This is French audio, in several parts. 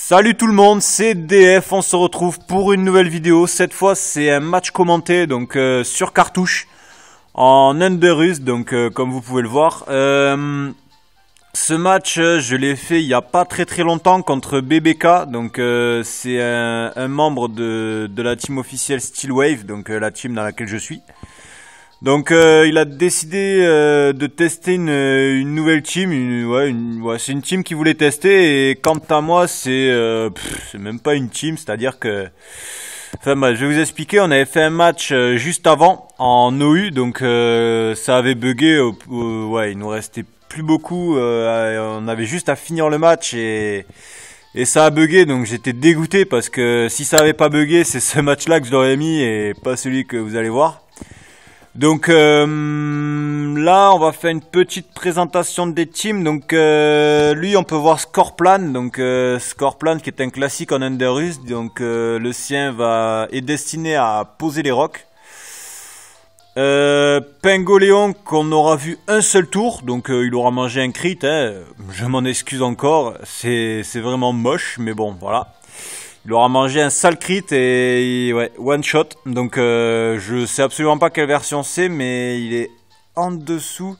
Salut tout le monde, c'est DF, on se retrouve pour une nouvelle vidéo. Cette fois c'est un match commenté donc sur cartouche en Underus, donc comme vous pouvez le voir. Ce match je l'ai fait il y a pas très longtemps contre BBK, donc c'est un membre de la team officielle Steelwave, donc la team dans laquelle je suis. Donc il a décidé de tester une nouvelle team, c'est une team qu'il voulait tester, et quant à moi c'est même pas une team, c'est-à-dire que, enfin bah, je vais vous expliquer, on avait fait un match juste avant en OU, donc ça avait bugué, il nous restait plus beaucoup, on avait juste à finir le match et ça a bugué, donc j'étais dégoûté parce que si ça avait pas bugué, c'est ce match-là que je l'aurais mis et pas celui que vous allez voir. Donc là, on va faire une petite présentation des teams. Donc lui, on peut voir Scorplan. Donc Scorplan qui est un classique en Underus. Donc le sien est destiné à poser les rocks. Pingoléon qu'on aura vu un seul tour. Donc il aura mangé un crit. Je m'en excuse encore. C'est vraiment moche, mais bon, voilà. Il aura mangé un sale crit et ouais, one shot. Donc je sais absolument pas quelle version c'est, mais il est en dessous.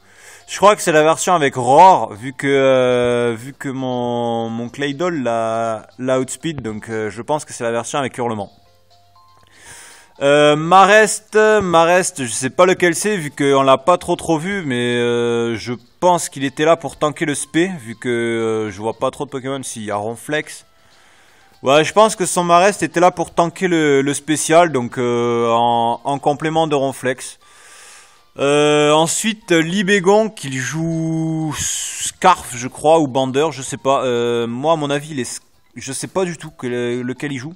Je crois que c'est la version avec Roar, vu que mon Claydol l'a outspeed. Donc je pense que c'est la version avec hurlement. Marest, je sais pas lequel c'est, vu qu'on l'a pas trop vu, mais je pense qu'il était là pour tanker le spé, vu que je vois pas trop de Pokémon. S'il y a Ronflex. Ouais, je pense que son Marest était là pour tanker le spécial, donc en complément de Ronflex. Ensuite, Libégon, qui joue Scarf, je crois, ou Bander, je sais pas. Moi, à mon avis, je sais pas du tout lequel il joue.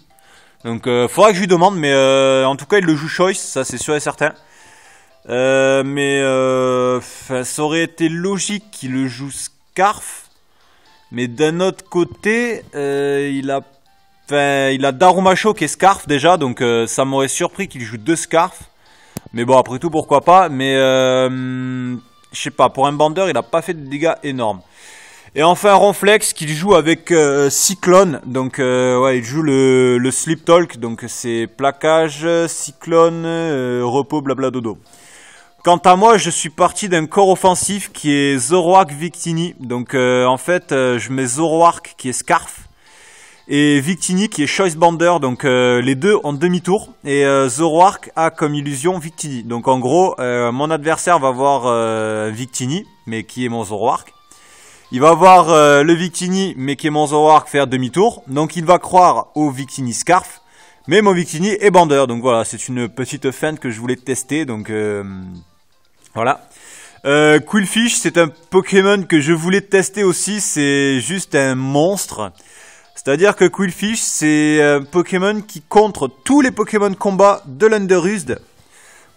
Donc, faudra que je lui demande, mais en tout cas, il le joue Choice, ça c'est sûr et certain. Ça aurait été logique qu'il le joue Scarf. Mais d'un autre côté, il a Darumacho qui est Scarf déjà, donc ça m'aurait surpris qu'il joue deux Scarf. Mais bon, après tout, pourquoi pas. Mais je sais pas, pour un Bander, il a pas fait de dégâts énormes. Et enfin, Ronflex qui joue avec Cyclone. Donc il joue le Sleep Talk, donc c'est plaquage, Cyclone, repos, blabla dodo. Quant à moi, je suis parti d'un corps offensif qui est Zoroark Victini. Donc en fait, je mets Zoroark qui est Scarf et Victini qui est Choice Bander. Donc les deux en demi-tour. Et Zoroark a comme illusion Victini. Donc en gros, mon adversaire va voir Victini, mais qui est mon Zoroark. Il va voir le Victini, mais qui est mon Zoroark, faire demi-tour. Donc il va croire au Victini Scarf. Mais mon Victini est Bander. Donc voilà, c'est une petite feinte que je voulais tester. Donc voilà. Quillfish, c'est un Pokémon que je voulais tester aussi. C'est juste un monstre. C'est-à-dire que Quillfish, c'est un Pokémon qui contre tous les Pokémon combat de l'Underused.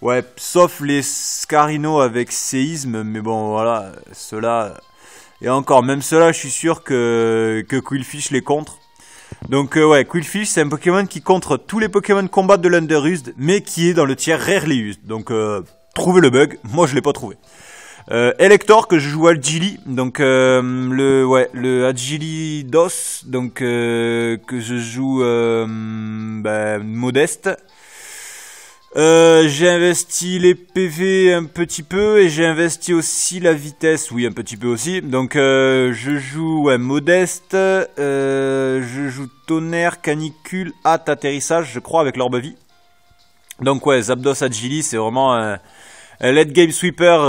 Ouais, sauf les Scarino avec séisme. Mais bon, voilà, ceux-là... Et encore, même ceux-là, je suis sûr que Quillfish les contre. Donc ouais, Quillfish, c'est un Pokémon qui contre tous les Pokémon combat de l'Underused, mais qui est dans le tiers Rarely Used. Donc trouvez le bug, moi je l'ai pas trouvé. Elector, que je joue Agili, donc le Agili DOS, donc que je joue modeste. J'ai investi les PV un petit peu et j'ai investi aussi la vitesse, oui un petit peu aussi. Donc je joue modeste, je joue tonnerre, canicule, hâte, atterrissage, je crois, avec l'orbe vie. Donc ouais, Zapdos Agili, c'est vraiment un late game sweeper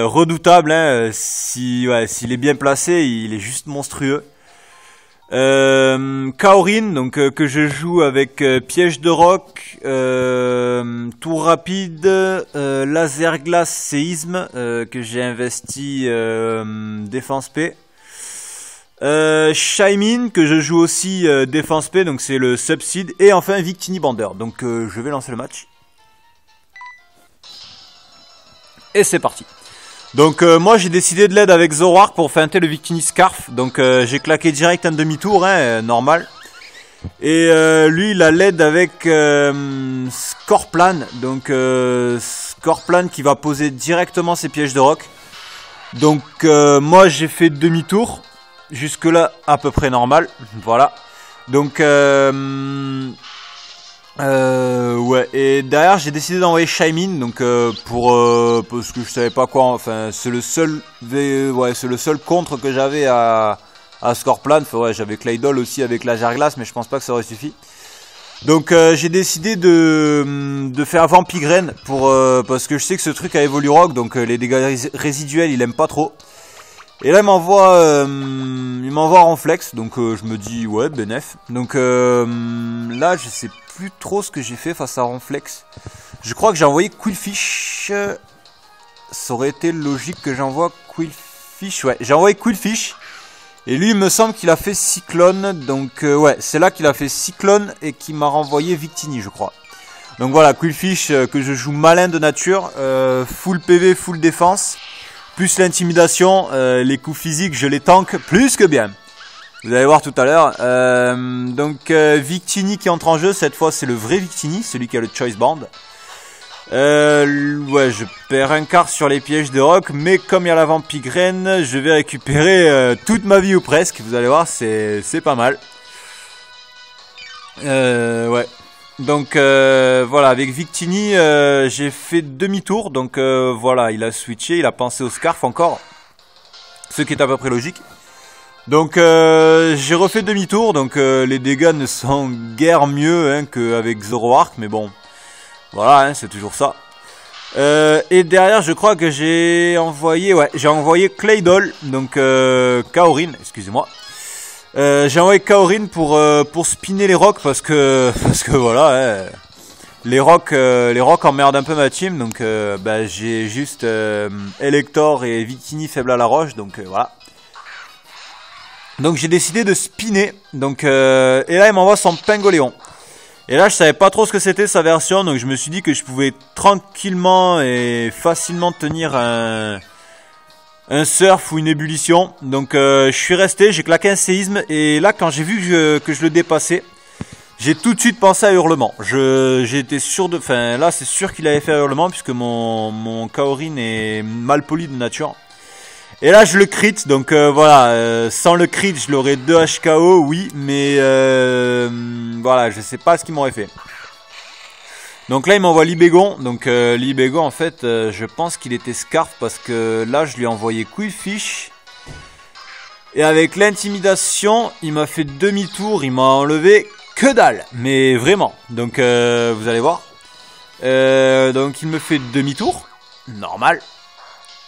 redoutable, hein. S'il est bien placé, il est juste monstrueux. Kaorin, donc que je joue avec piège de roc, tour rapide, laser glace, séisme, que j'ai investi défense P. Shaymin, que je joue aussi défense P, donc c'est le Subseed. Et enfin Victini Bander. Donc je vais lancer le match. Et c'est parti. Donc moi j'ai décidé de l'aide avec Zoroark pour feinter le Victini Scarf. Donc j'ai claqué direct un demi-tour, hein, normal. Et lui il a l'aide avec Scorplan. Donc Scorplan qui va poser directement ses pièges de roc. Donc moi j'ai fait demi-tour. Jusque là à peu près normal. Voilà. Donc ouais, et derrière j'ai décidé d'envoyer Shaymin, donc parce que je savais pas quoi, enfin c'est le seul c'est le seul contre que j'avais à Scorplan. Enfin, ouais, j'avais Claydol aussi avec la Gerglace, mais je pense pas que ça aurait suffi. Donc j'ai décidé de faire Vampigren pour parce que je sais que ce truc a évolué rock, donc les dégâts résiduels il aime pas trop. Et là il m'envoie Ronflex, donc je me dis ouais bénef. Donc là je sais plus trop ce que j'ai fait face à Ronflex. Je crois que j'ai envoyé Quillfish. Ça aurait été logique que j'envoie Quillfish. Ouais, j'ai envoyé Quillfish. Et lui il me semble qu'il a fait Cyclone. Donc ouais, c'est là qu'il a fait Cyclone et qui m'a renvoyé Victini je crois. Donc voilà, Quillfish que je joue malin de nature. Full PV, full défense. Plus l'intimidation, les coups physiques, je les tank plus que bien. Vous allez voir tout à l'heure. Donc Victini qui entre en jeu, cette fois c'est le vrai Victini, celui qui a le Choice Band. Ouais, je perds un quart sur les pièges de rock, mais comme il y a la Vampigren, je vais récupérer toute ma vie ou presque. Vous allez voir, c'est pas mal. Ouais. Donc voilà, avec Victini j'ai fait demi-tour, donc voilà, il a switché, il a pensé au Scarf encore, ce qui est à peu près logique. Donc j'ai refait demi-tour, donc les dégâts ne sont guère mieux hein, qu'avec Zoroark, mais bon, voilà, hein, c'est toujours ça. Et derrière je crois que j'ai envoyé Claydol, donc Kaorin, excusez-moi. J'ai envoyé Kaorin pour spinner les rocks parce que voilà hein, les rocks emmerdent un peu ma team, donc bah, j'ai juste Elector et Victini faible à la roche, donc voilà. Donc j'ai décidé de spinner, donc et là il m'envoie son Pingoléon. Et là je savais pas trop ce que c'était sa version, donc je me suis dit que je pouvais tranquillement et facilement tenir un surf ou une ébullition. Donc je suis resté, j'ai claqué un séisme. Et là quand j'ai vu que je le dépassais, j'ai tout de suite pensé à hurlement. J'ai été sûr de... Enfin là c'est sûr qu'il avait fait un hurlement, puisque mon Kaorin est mal poli de nature. Et là je le crit, donc voilà, sans le crit je l'aurais 2 HKO, oui. Mais voilà, je sais pas ce qu'il m'aurait fait. Donc là il m'envoie Libégon, donc Libégon en fait je pense qu'il était Scarf, parce que là je lui ai envoyé Quillfish. Et avec l'intimidation il m'a fait demi-tour, il m'a enlevé que dalle, mais vraiment. Donc vous allez voir. Donc il me fait demi-tour, normal.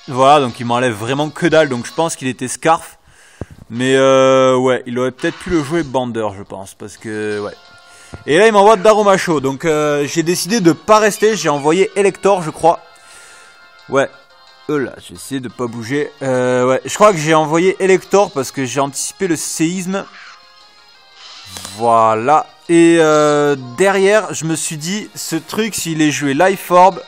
Voilà, donc il m'enlève vraiment que dalle, donc je pense qu'il était Scarf. Mais ouais, il aurait peut-être pu le jouer Bander je pense, parce que ouais. Et là il m'envoie Darumacho, donc j'ai décidé de pas rester, j'ai envoyé Elector je crois. Ouais, là j'ai essayé de pas bouger. Ouais, je crois que j'ai envoyé Elector parce que j'ai anticipé le séisme. Voilà. Et derrière je me suis dit, ce truc s'il est joué Life Orb,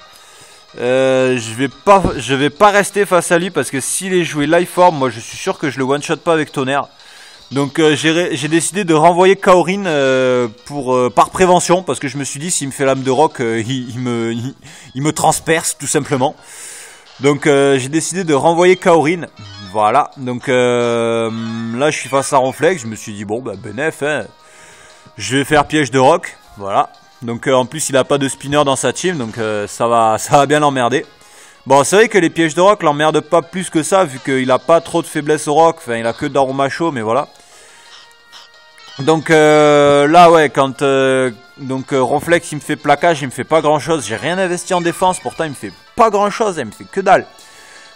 je vais pas rester face à lui, parce que s'il est joué Life Orb, moi je suis sûr que je le one shot pas avec Tonnerre. Donc j'ai décidé de renvoyer Kaorin par prévention, parce que je me suis dit, s'il me fait lame de roc, il me transperce tout simplement. Donc j'ai décidé de renvoyer Kaorin. Voilà, donc là je suis face à Ronflex, je me suis dit bon bah bénef, hein, je vais faire piège de roc, voilà. Donc en plus il a pas de spinner dans sa team, donc ça va bien l'emmerder. Bon, c'est vrai que les pièges de roc l'emmerdent pas plus que ça, vu qu'il a pas trop de faiblesse au roc, enfin il a que Darumacho, mais voilà. Donc là ouais, quand Ronflex il me fait plaquage, il me fait pas grand chose, j'ai rien investi en défense, pourtant il me fait pas grand chose, il me fait que dalle.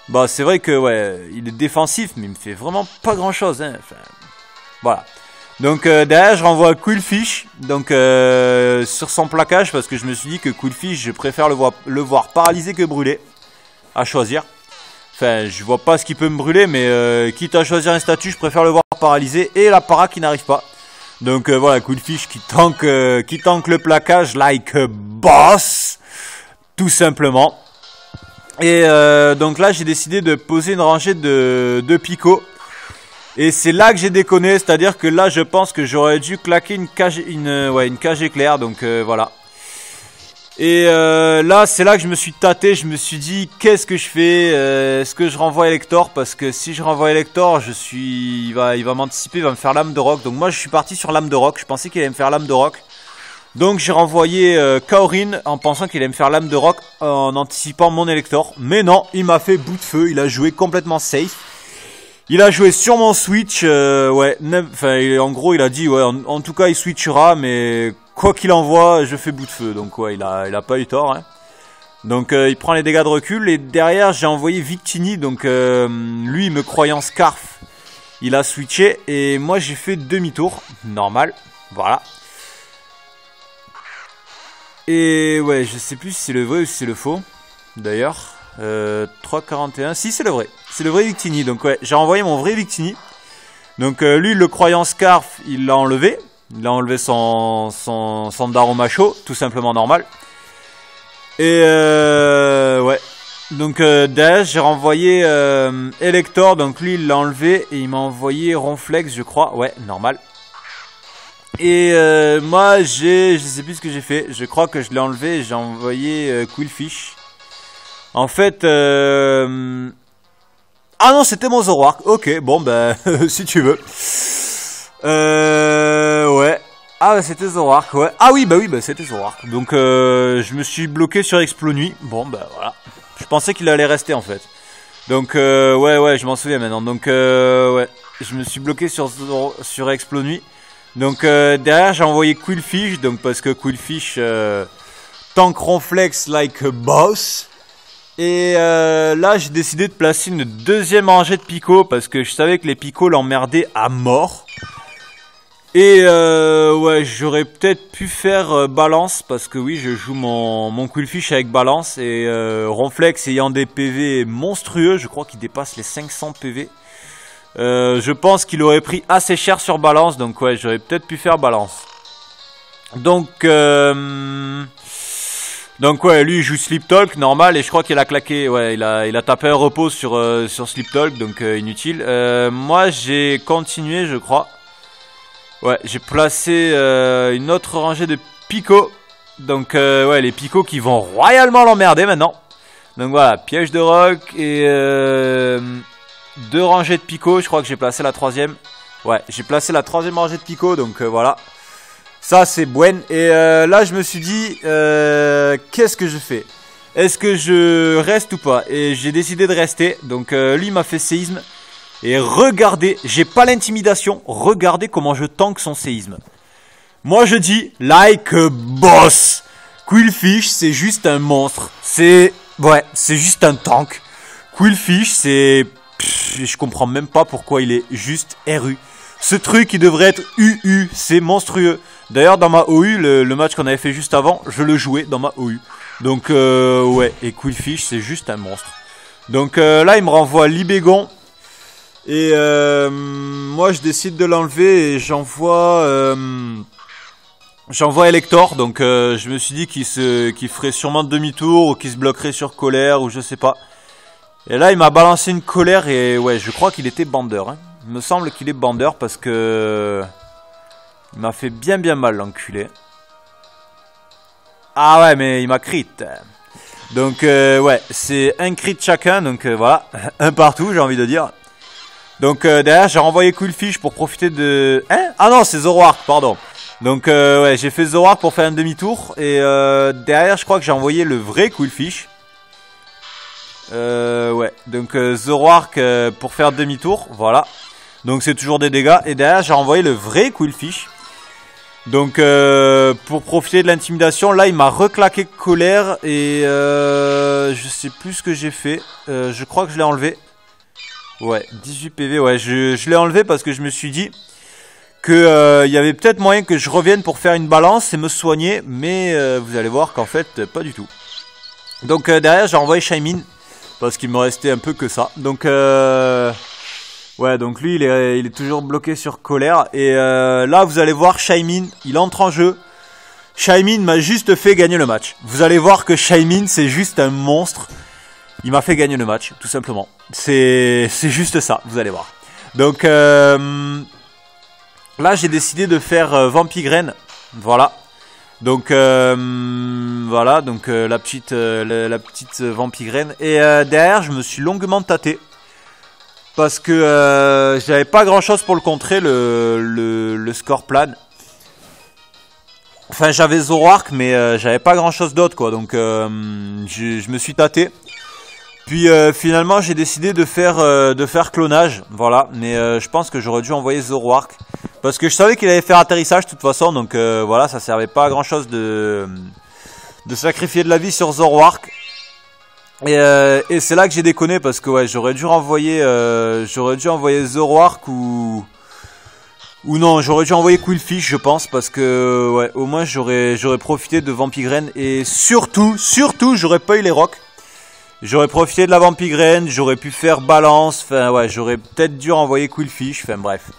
Bah c'est vrai que ouais, il est défensif, mais il me fait vraiment pas grand chose, hein. Enfin, voilà. Donc derrière je renvoie Quillfish, donc sur son plaquage, parce que je me suis dit que Quillfish je préfère le voir paralysé que brûlé, à choisir. Enfin je vois pas ce qui peut me brûler, mais quitte à choisir un statut, je préfère le voir paralysé, et la para qui n'arrive pas. Donc voilà, Quillfish qui tank le plaquage like a boss, tout simplement. Et donc là j'ai décidé de poser une rangée de picots. Et c'est là que j'ai déconné, c'est-à-dire que là je pense que j'aurais dû claquer une cage éclair, donc voilà. Et là, c'est là que je me suis tâté. Je me suis dit, qu'est-ce que je fais? Est-ce que je renvoie Elector? Parce que si je renvoie Elector, il va m'anticiper, il va me faire lame de roc. Donc moi, je suis parti sur lame de roc. Je pensais qu'il allait me faire lame de roc. Donc j'ai renvoyé Kaorin en pensant qu'il allait me faire lame de roc en anticipant mon Elector. Mais non, il m'a fait bout de feu. Il a joué complètement safe. Il a joué sur mon switch. Ouais, enfin, en gros, il a dit, ouais, en tout cas, il switchera, mais quoi qu'il envoie, je fais bout de feu. Donc ouais, il a pas eu tort. Hein. Donc il prend les dégâts de recul. Et derrière, j'ai envoyé Victini. Donc lui, me croyant Scarf, il a switché. Et moi, j'ai fait demi-tour. Normal. Voilà. Et ouais, je sais plus si c'est le vrai ou si c'est le faux. D'ailleurs, 3,41. Si, c'est le vrai. C'est le vrai Victini. Donc ouais, j'ai envoyé mon vrai Victini. Donc lui, le croyant Scarf, il l'a enlevé. Il a enlevé son Daromacho, tout simplement normal. Et ouais. Donc derrière, j'ai renvoyé Elector. Donc lui, il l'a enlevé et il m'a envoyé Ronflex, je crois. Ouais, normal. Et moi, je sais plus ce que j'ai fait. Je crois que je l'ai enlevé et j'ai envoyé Quillfish. En fait, ah non, c'était mon Zoroark. Ok, bon, ben, si tu veux. Ouais. Ah, bah, c'était Zoroark, ouais. Ah oui, bah, c'était Zoroark. Donc, je me suis bloqué sur Explonuit. Bon, bah, voilà. Je pensais qu'il allait rester, en fait. Donc, ouais, je m'en souviens maintenant. Donc, ouais. Je me suis bloqué sur Explonuit. Donc derrière j'ai envoyé Quillfish, donc parce que Quillfish tank Ronflex like a boss. Et là j'ai décidé de placer une deuxième rangée de picots parce que je savais que les picots l'emmerdaient à mort. Et ouais, j'aurais peut-être pu faire balance parce que oui, je joue mon Quillfish avec balance et Ronflex ayant des PV monstrueux, je crois qu'il dépasse les 500 PV. Je pense qu'il aurait pris assez cher sur balance, donc ouais, j'aurais peut-être pu faire balance. Donc ouais, lui il joue Sleep Talk normal et je crois qu'il a claqué, ouais, il a tapé un repos sur Sleep Talk, donc inutile. Moi j'ai continué, je crois. Ouais, j'ai placé une autre rangée de picots. Donc ouais, les picots qui vont royalement l'emmerder maintenant. Donc voilà, piège de roc et deux rangées de picots, je crois que j'ai placé la troisième. Ouais, j'ai placé la troisième rangée de picots, donc voilà. Ça, c'est buen. Et là, je me suis dit, qu'est-ce que je fais? Est-ce que je reste ou pas? Et j'ai décidé de rester. Donc lui m'a fait séisme. Et regardez, j'ai pas l'intimidation. Regardez comment je tank son séisme. Moi, je dis, like a boss. Quillfish, c'est juste un monstre. Ouais, c'est juste un tank. Quillfish, c'est... je comprends même pas pourquoi il est juste RU. Ce truc, il devrait être UU. C'est monstrueux. D'ailleurs, dans ma OU, le match qu'on avait fait juste avant, je le jouais dans ma OU. Donc, ouais. Et Quillfish, c'est juste un monstre. Donc, là, il me renvoie Libégon. Et moi, je décide de l'enlever et j'envoie Elector. Donc, je me suis dit qu'il ferait sûrement demi-tour ou qu'il se bloquerait sur colère ou je sais pas. Et là, il m'a balancé une colère et ouais, je crois qu'il était bandeur. Hein. Il me semble qu'il est bandeur parce que... il m'a fait bien mal, l'enculé. Ah ouais, mais il m'a crit. Donc, ouais, c'est un crit chacun. Donc, voilà, un partout, j'ai envie de dire. Donc, derrière, j'ai renvoyé Quillfish pour profiter de... Hein? Ah non, c'est Zoroark, pardon. Donc, ouais, j'ai fait Zoroark pour faire un demi-tour. Et derrière, je crois que j'ai envoyé le vrai Quillfish. Ouais, donc Zoroark pour faire demi-tour, voilà. Donc c'est toujours des dégâts. Et derrière j'ai envoyé le vrai Quillfish. Donc pour profiter de l'intimidation, là il m'a reclaqué colère. Et je sais plus ce que j'ai fait. Je crois que je l'ai enlevé. Ouais, 18 PV, ouais, je l'ai enlevé parce que je me suis dit que y avait peut-être moyen que je revienne pour faire une balance et me soigner. Mais vous allez voir qu'en fait, pas du tout. Donc derrière j'ai envoyé Shaymin. Parce qu'il me restait un peu que ça. Donc, ouais, donc lui, il est toujours bloqué sur colère. Et là, vous allez voir Shaymin, il entre en jeu. Shaymin m'a juste fait gagner le match. Vous allez voir que Shaymin, c'est juste un monstre. Il m'a fait gagner le match, tout simplement. C'est juste ça, vous allez voir. Donc, là, j'ai décidé de faire Vampigraine. Voilà. Donc, Voilà, donc la petite Vampigraine. Et derrière, je me suis longuement tâté. Parce que j'avais pas grand chose pour le contrer, le Scorplan. Enfin, j'avais Zoroark, mais j'avais pas grand chose d'autre, quoi. Donc, je me suis tâté. Puis finalement, j'ai décidé de faire clonage. Voilà, mais je pense que j'aurais dû envoyer Zoroark. Parce que je savais qu'il allait faire atterrissage de toute façon. Donc voilà, ça servait pas à grand chose de sacrifier de la vie sur Zoroark. Et c'est là que j'ai déconné parce que ouais, j'aurais dû envoyer Zoroark ou non, j'aurais dû envoyer Qwilfish, je pense, parce que ouais, au moins j'aurais profité de Vampigraine et surtout j'aurais pas eu les rocs. J'aurais profité de la Vampigraine, j'aurais pu faire balance, enfin ouais, j'aurais peut-être dû envoyer Qwilfish, enfin bref.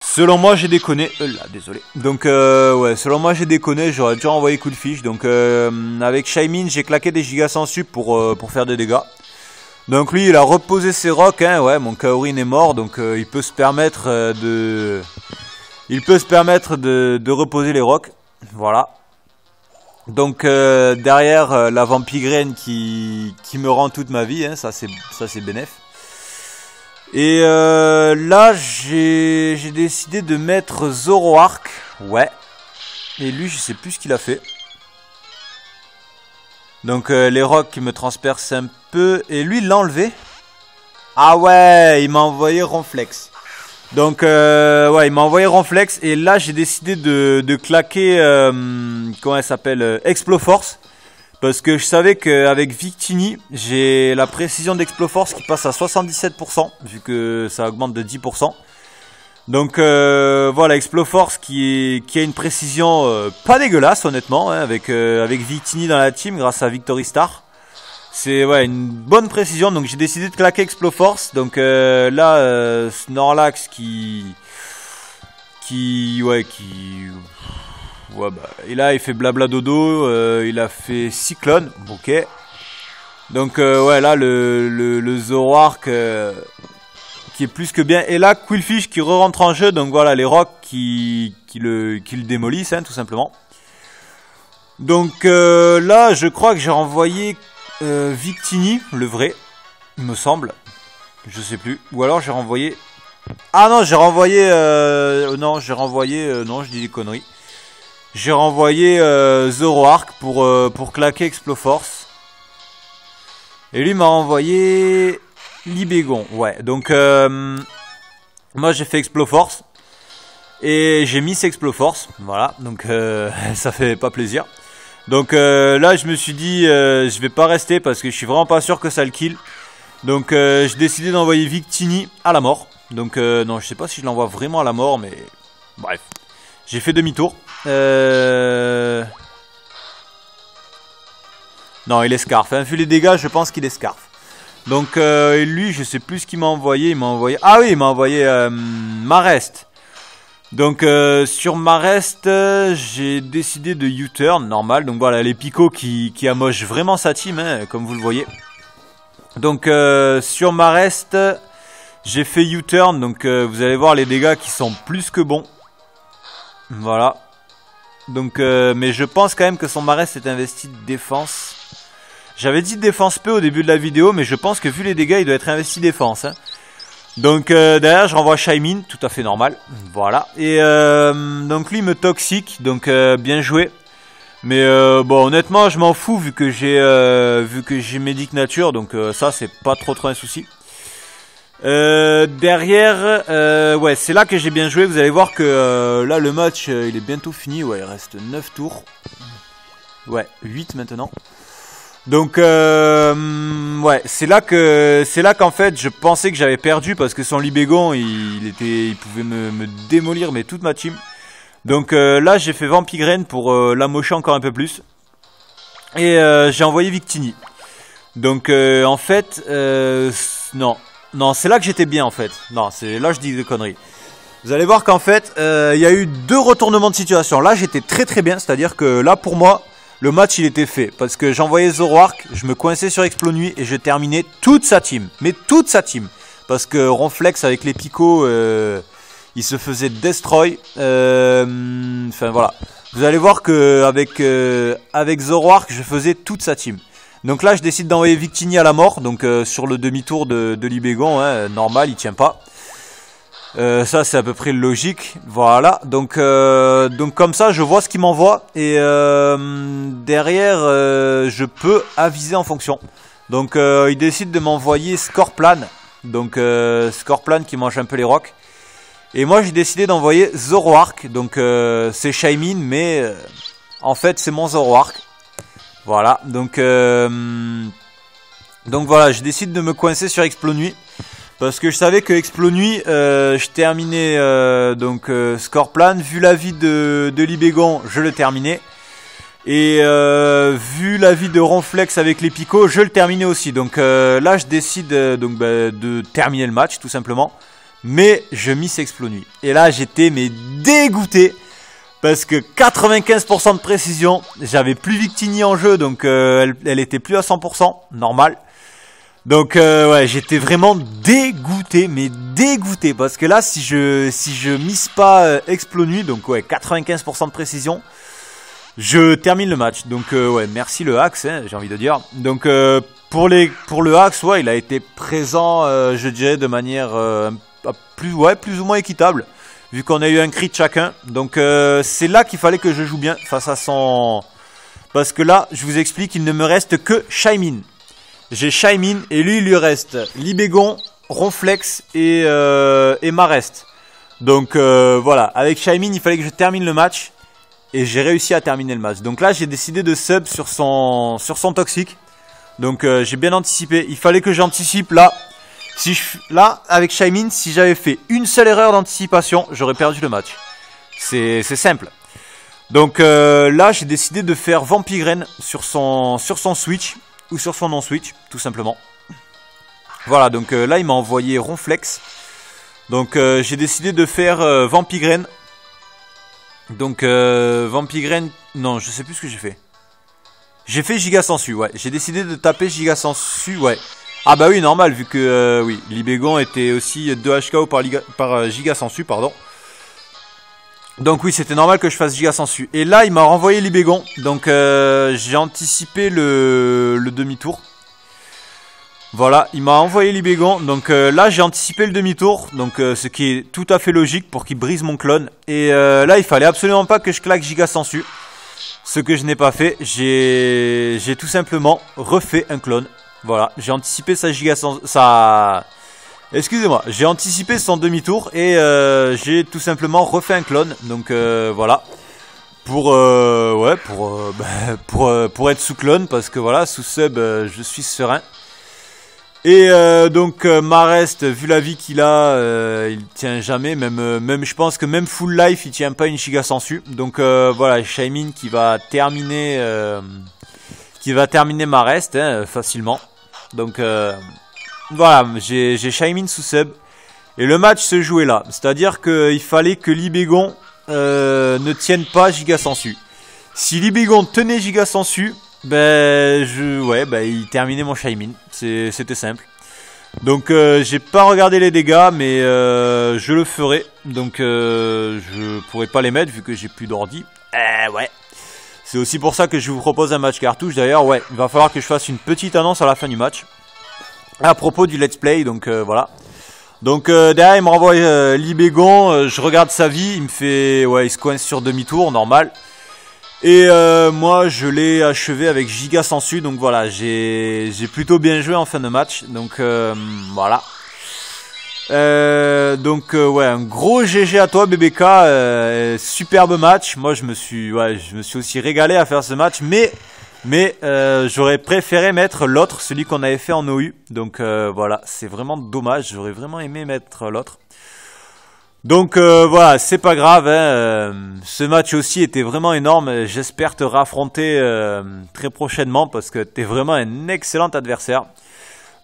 Selon moi, j'ai déconné. Là, désolé. Donc, ouais, selon moi, j'ai déconné. J'aurais dû envoyer Qwilfish. Donc, avec Shaymin, j'ai claqué des gigas sans sup pour faire des dégâts. Donc, lui, il a reposé ses rocs. Hein, ouais, mon Kaorin est mort. Donc, il peut se permettre de reposer les rocs. Voilà. Donc, derrière, la Vampigraine qui me rend toute ma vie. Hein, ça, c'est bénef. Et là, j'ai décidé de mettre Zoroark. Ouais. Et lui, je sais plus ce qu'il a fait. Donc, les rocs qui me transpercent un peu. Et lui, il l'a enlevé. Ah ouais, il m'a envoyé Ronflex. Donc, ouais, il m'a envoyé Ronflex. Et là, j'ai décidé de claquer... comment elle s'appelle, Exploforce. Parce que je savais qu'avec Victini, j'ai la précision d'Exploforce qui passe à 77%, vu que ça augmente de 10%. Donc voilà, Exploforce qui a une précision pas dégueulasse, honnêtement, hein, avec Victini dans la team grâce à Victory Star. C'est ouais, une bonne précision, donc j'ai décidé de claquer Exploforce. Donc là, Snorlax ouais, bah, et là il fait blabla dodo, il a fait cyclone, ok. Donc ouais, là le Zoroark qui est plus que bien. Et là Qwilfish qui re-rentre en jeu, donc voilà les rocs qui le démolissent, hein, tout simplement. Donc là je crois que j'ai renvoyé Victini, le vrai, il me semble. Je sais plus. Ou alors j'ai renvoyé... Ah non, j'ai renvoyé... non, je dis des conneries. J'ai renvoyé Zoroark pour claquer Exploforce. Et lui m'a renvoyé Libégon. Ouais, donc moi j'ai fait Exploforce. Et j'ai mis Exploforce. Voilà, donc ça fait pas plaisir. Donc là je me suis dit je vais pas rester parce que je suis vraiment pas sûr que ça le kill. Donc j'ai décidé d'envoyer Victini à la mort. Donc non, je sais pas si je l'envoie vraiment à la mort, mais bref. J'ai fait demi-tour. Non, il est Scarf. Hein. Vu les dégâts, je pense qu'il est Scarf. Donc, lui, je sais plus ce qu'il m'a envoyé. Il m'a envoyé... Ah oui, il m'a envoyé Marest. Donc, sur Marest, j'ai décidé de U-turn, normal. Donc, voilà, les picots qui amochent vraiment sa team, hein, comme vous le voyez. Donc, sur Marest, j'ai fait U-turn. Donc, vous allez voir les dégâts qui sont plus que bons. Voilà. Donc, mais je pense quand même que son Marest est investi de défense. J'avais dit défense peu au début de la vidéo, mais je pense que vu les dégâts, il doit être investi défense. Hein. Donc, derrière, je renvoie Shaymin, tout à fait normal. Voilà. Et donc, lui, il me toxique, donc bien joué. Mais bon, honnêtement, je m'en fous vu que j'ai Médic Nature, donc ça, c'est pas trop un souci. Derrière, ouais, c'est là que j'ai bien joué. Vous allez voir que là le match il est bientôt fini. Ouais, il reste 9 tours. Ouais, 8 maintenant. Donc ouais, c'est là qu'en fait je pensais que j'avais perdu parce que son Libégon il pouvait me démolir mais toute ma team. Donc là j'ai fait Vampigraine pour l'amocher encore un peu plus. Et j'ai envoyé Victini. Donc en fait non, c'est là que j'étais bien en fait. Non, c'est là que je dis des conneries. Vous allez voir qu'en fait, il y a eu 2 retournements de situation. Là, j'étais très bien. C'est-à-dire que là, pour moi, le match, il était fait. Parce que j'envoyais Zoroark, je me coinçais sur Explonuit et je terminais toute sa team. Mais toute sa team. Parce que Ronflex, avec les picots, il se faisait destroy. Enfin, voilà. vous allez voir que avec Zoroark, je faisais toute sa team. Donc là, je décide d'envoyer Victini à la mort, donc sur le demi-tour de Libégon, hein, normal, il tient pas. Ça, c'est à peu près logique, voilà. Donc comme ça, je vois ce qu'il m'envoie et derrière, je peux aviser en fonction. Donc il décide de m'envoyer Scorplan, donc Scorplan qui mange un peu les rocs. Et moi, j'ai décidé d'envoyer Zoroark, donc c'est Shaymin, mais en fait, c'est mon Zoroark. Voilà, donc voilà, je décide de me coincer sur Explonuit parce que je savais que Explonuit, je terminais Scorplan. Vu l'avis de Libégon, je le terminais. Et vu l'avis de Ronflex avec les picots, je le terminais aussi. Donc là, je décide de terminer le match, tout simplement. Mais je miss Explonuit. Et là, j'étais dégoûté. Parce que 95% de précision, j'avais plus Victini en jeu, donc elle était plus à 100%, normal. Donc ouais, j'étais vraiment dégoûté, mais dégoûté. Parce que là, si je mise pas Explonuit, donc ouais, 95% de précision, je termine le match. Donc ouais, merci le Axe, hein, j'ai envie de dire. Donc pour le Axe, ouais, il a été présent, je dirais, de manière plus ou moins équitable. Vu qu'on a eu un crit chacun. Donc c'est là qu'il fallait que je joue bien face à son... Parce que là, je vous explique, il ne me reste que Shaymin. J'ai Shaymin et lui, il lui reste Libégon, Ronflex et Marest. Donc voilà, avec Shaymin, il fallait que je termine le match. Et j'ai réussi à terminer le match. Donc là, j'ai décidé de sub sur son toxique. Donc j'ai bien anticipé. Il fallait que j'anticipe là. Là, avec Shaymin, si j'avais fait une seule erreur d'anticipation, j'aurais perdu le match. C'est simple. Donc là, j'ai décidé de faire Vampigraine sur son switch, ou sur son non-switch, tout simplement. Voilà, donc là, il m'a envoyé Ronflex. Donc j'ai décidé de faire Vampigraine. Donc Vampigraine, non, je sais plus ce que j'ai fait. J'ai fait Giga Sensu, ouais. J'ai décidé de taper Giga Sensu, ouais. Ah bah oui, normal, vu que oui, Libégon était aussi 2 HKO par Giga Sensu, pardon. Donc oui, c'était normal que je fasse Giga Sensu. Et là, il m'a renvoyé Libégon, donc j'ai anticipé le demi-tour. Voilà, il m'a envoyé Libégon, donc là j'ai anticipé le demi-tour, donc ce qui est tout à fait logique pour qu'il brise mon clone. Et là, il fallait absolument pas que je claque Giga Sensu. Ce que je n'ai pas fait, j'ai tout simplement refait un clone. Voilà, j'ai anticipé excusez-moi, j'ai anticipé son demi-tour et j'ai tout simplement refait un clone. Donc voilà, pour être sous clone, parce que voilà, sous sub, je suis serein. Et donc Marest, vu la vie qu'il a, il tient jamais, même je pense que même full life, il tient pas une Giga Sensu. Donc voilà, Shaymin qui va terminer Marest, hein, facilement. Donc voilà, j'ai Shaymin sous sub. Et le match se jouait là. C'est-à-dire qu'il fallait que Libégon ne tienne pas Giga Sensu. Si Libégon tenait Giga Sensu, il terminait mon Shaymin. C'était simple. Donc j'ai pas regardé les dégâts, mais je le ferai. Donc je pourrais pas les mettre vu que j'ai plus d'ordi. Ouais. C'est aussi pour ça que je vous propose un match cartouche. D'ailleurs, ouais, il va falloir que je fasse une petite annonce à la fin du match. À propos du let's play, donc voilà. Donc derrière, il me renvoie Libégon. Je regarde sa vie, il me fait... Ouais, il se coince sur demi-tour, normal. Et moi, je l'ai achevé avec Giga Sensu. Donc voilà, j'ai plutôt bien joué en fin de match. Donc voilà. Ouais, un gros GG à toi BBK, superbe match. Moi je me suis aussi régalé à faire ce match, mais j'aurais préféré mettre l'autre, celui qu'on avait fait en OU. Donc voilà, c'est vraiment dommage, j'aurais vraiment aimé mettre l'autre. Donc voilà, c'est pas grave, hein. Ce match aussi était vraiment énorme. J'espère te réaffronter très prochainement parce que t'es vraiment un excellent adversaire.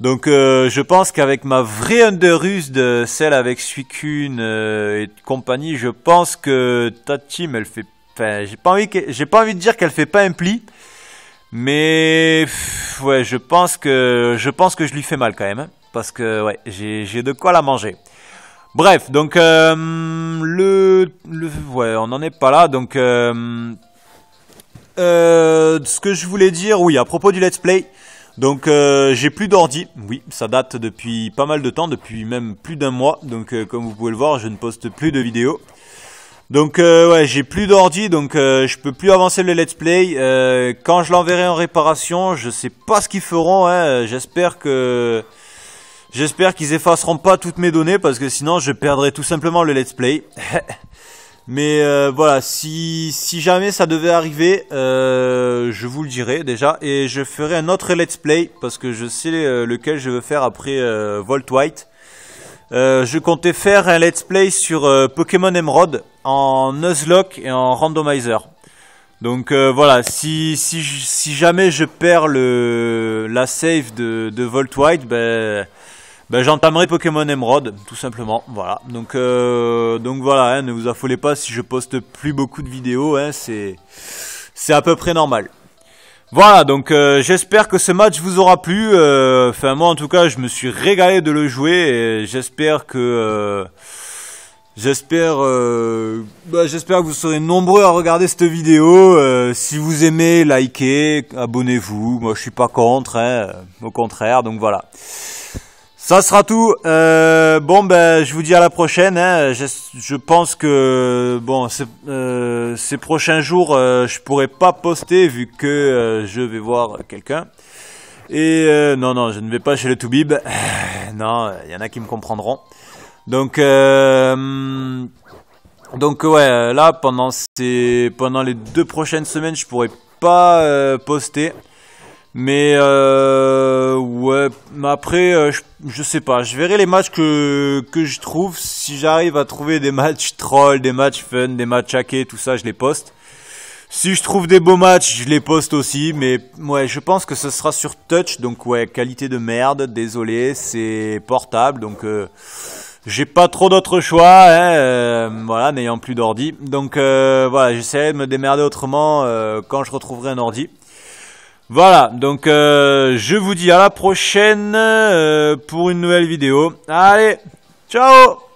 Donc je pense qu'avec ma vraie underuse de celle avec Suicune et compagnie, je pense que ta team elle fait... Enfin, j'ai pas envie de dire qu'elle fait pas un pli. Mais ouais, je pense que je lui fais mal quand même. Hein, parce que ouais, j'ai de quoi la manger. Bref, donc ouais, on n'en est pas là. Donc ce que je voulais dire, oui, à propos du let's play. Donc j'ai plus d'ordi, oui, ça date depuis pas mal de temps, depuis même plus d'un mois. Donc comme vous pouvez le voir, je ne poste plus de vidéos. Donc ouais, j'ai plus d'ordi, donc je peux plus avancer le let's play. Quand je l'enverrai en réparation, je sais pas ce qu'ils feront. Hein. J'espère qu'ils effaceront pas toutes mes données parce que sinon je perdrai tout simplement le let's play. Mais voilà, si jamais ça devait arriver, je vous le dirai déjà. Et je ferai un autre let's play parce que je sais lequel je veux faire après Volt White. Je comptais faire un let's play sur Pokémon Emerald en Nuzlocke et en Randomizer. Donc voilà, si jamais je perds la save de Volt White, ben j'entamerai Pokémon Emerald, tout simplement. Voilà. Donc voilà, hein, ne vous affolez pas si je poste plus beaucoup de vidéos, hein, c'est à peu près normal. Voilà, donc j'espère que ce match vous aura plu. Enfin moi en tout cas, je me suis régalé de le jouer et j'espère que vous serez nombreux à regarder cette vidéo. Si vous aimez, likez, abonnez-vous. Moi je suis pas contre, hein, au contraire. Donc voilà. Ça sera tout. Bon ben je vous dis à la prochaine. Hein. Je pense que bon ces prochains jours je pourrai pas poster vu que je vais voir quelqu'un. Et non je ne vais pas chez le Toubib. Non, il y en a qui me comprendront. Donc ouais là pendant les 2 prochaines semaines je pourrai pas poster. Mais ouais, mais après je sais pas, je verrai les matchs que je trouve. Si j'arrive à trouver des matchs troll, des matchs fun, des matchs hackés, tout ça, je les poste. Si je trouve des beaux matchs, je les poste aussi. Mais ouais, je pense que ce sera sur touch, donc ouais, qualité de merde. Désolé, c'est portable, donc j'ai pas trop d'autres choix, hein, voilà, n'ayant plus d'ordi. Donc voilà, j'essaierai de me démerder autrement quand je retrouverai un ordi. Voilà, donc je vous dis à la prochaine pour une nouvelle vidéo. Allez, ciao!